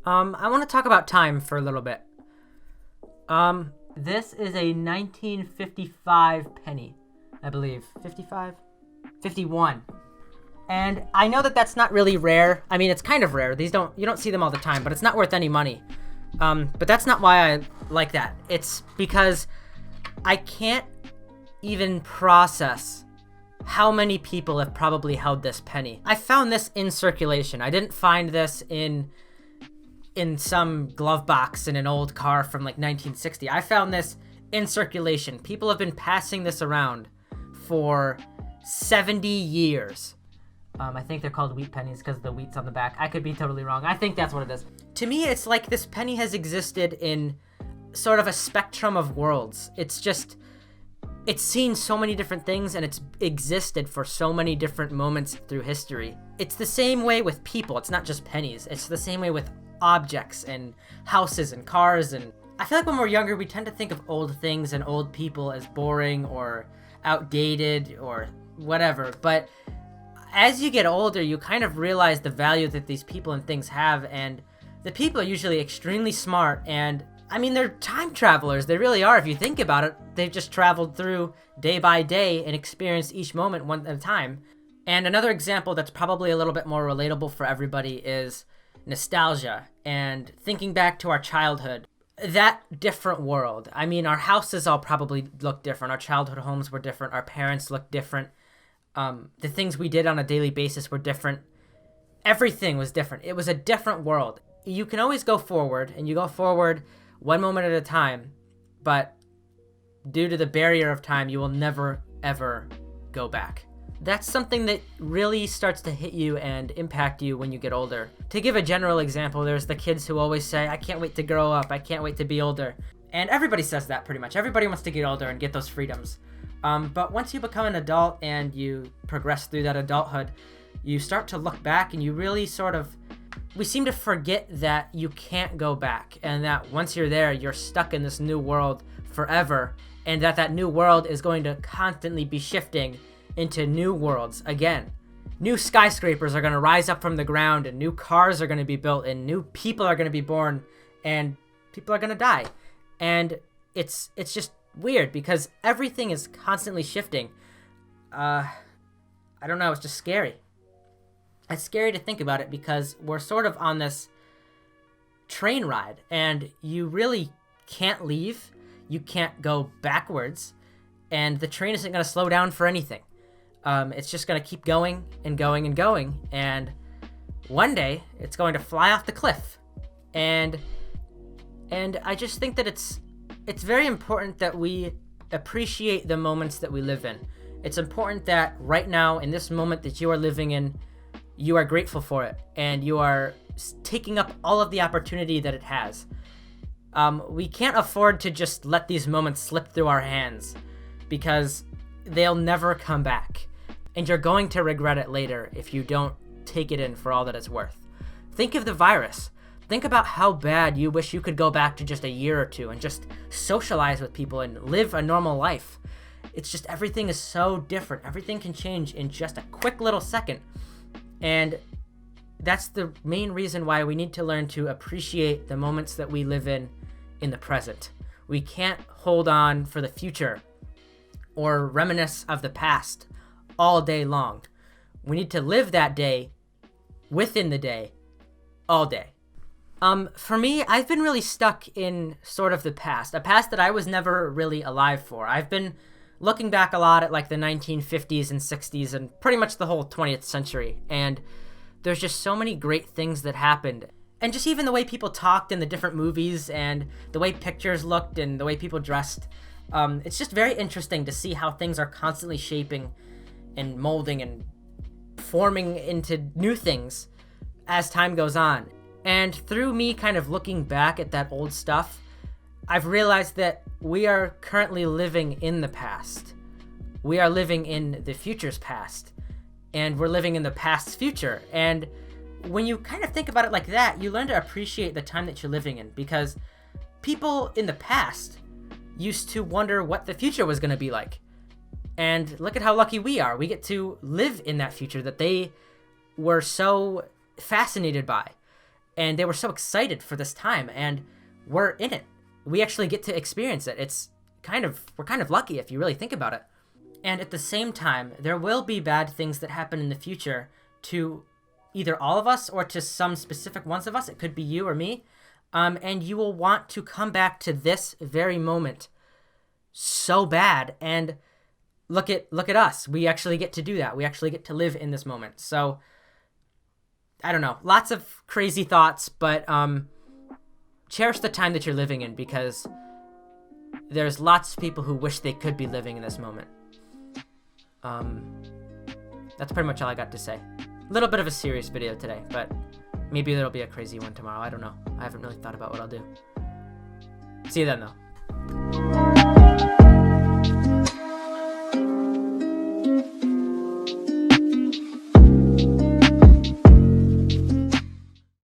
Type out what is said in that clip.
I want to talk about time for a little bit. This is a 1955 penny, I believe. 55? 51. And I know that that's not really rare. I mean, it's kind of rare. You don't see them all the time, but it's not worth any money. But that's not why I like that. It's because I can't even process how many people have probably held this penny. I found this in circulation. I didn't find this in some glove box in an old car from like 1960. I found this in circulation. People have been passing this around for 70 years. I think they're called wheat pennies because the wheat's on the back. I could be totally wrong. I think that's what it is. To me, it's like this penny has existed in sort of a spectrum of worlds. It's seen so many different things, and it's existed for so many different moments through history. It's the same way with people. It's not just pennies. It's the same way with objects and houses and cars. And I feel like when we're younger, we tend to think of old things and old people as boring or outdated or whatever. But as you get older, you kind of realize the value that these people and things have. And the people are usually extremely smart, and I mean, they're time travelers. They really are. If you think about it, they've just traveled through day by day and experienced each moment one at a time. And another example that's probably a little bit more relatable for everybody is nostalgia and thinking back to our childhood. That different world. I mean, our houses all probably look different. Our childhood homes were different. Our parents looked different. The things we did on a daily basis were different. Everything was different. It was a different world. You can always go forward, and you go forward one moment at a time, but due to the barrier of time, you will never, ever go back. That's something that really starts to hit you and impact you when you get older. To give a general example, there's the kids who always say, I can't wait to grow up, I can't wait to be older. And everybody says that pretty much. Everybody wants to get older and get those freedoms. But once you become an adult and you progress through that adulthood, you start to look back and you really we seem to forget that you can't go back, and that once you're there, you're stuck in this new world forever, and that new world is going to constantly be shifting into new worlds again. New skyscrapers are going to rise up from the ground, and new cars are going to be built, and new people are going to be born, and people are going to die. And it's just weird because everything is constantly shifting. I don't know, it's just scary. It's scary to think about it because we're sort of on this train ride, and you really can't leave. You can't go backwards, and the train isn't going to slow down for anything. It's just going to keep going and going and going, and one day it's going to fly off the cliff. And I just think that it's very important that we appreciate the moments that we live in. It's important that right now, in this moment that you are living in, you are grateful for it, and you are taking up all of the opportunity that it has. We can't afford to just let these moments slip through our hands because they'll never come back, and you're going to regret it later if you don't take it in for all that it's worth. Think of the virus. Think about how bad you wish you could go back to just a year or two and just socialize with people and live a normal life. It's just everything is so different. Everything can change in just a quick little second. And that's the main reason why we need to learn to appreciate the moments that we live in the present. We can't hold on for the future or reminisce of the past all day long. We need to live that day within the day, all day. For me, I've been really stuck in sort of the past, a past that I was never really alive for. I've been looking back a lot at like the 1950s and 60s and pretty much the whole 20th century. And there's just so many great things that happened. And just even the way people talked in the different movies and the way pictures looked and the way people dressed. It's just very interesting to see how things are constantly shaping and molding and forming into new things as time goes on. And through me kind of looking back at that old stuff, I've realized that we are currently living in the past. We are living in the future's past. And we're living in the past's future. And when you kind of think about it like that, you learn to appreciate the time that you're living in. Because people in the past used to wonder what the future was going to be like. And look at how lucky we are. We get to live in that future that they were so fascinated by. and they were so excited for this time, and we're in it. We actually get to experience it. We're kind of lucky if you really think about it. And at the same time, there will be bad things that happen in the future to either all of us or to some specific ones of us. It could be you or me. And you will want to come back to this very moment so bad. And look at us. We actually get to do that. We actually get to live in this moment. So I don't know. Lots of crazy thoughts, but cherish the time that you're living in, because there's lots of people who wish they could be living in this moment. That's pretty much all I got to say. A little bit of a serious video today, but maybe there'll be a crazy one tomorrow. I don't know. I haven't really thought about what I'll do. See you then, though.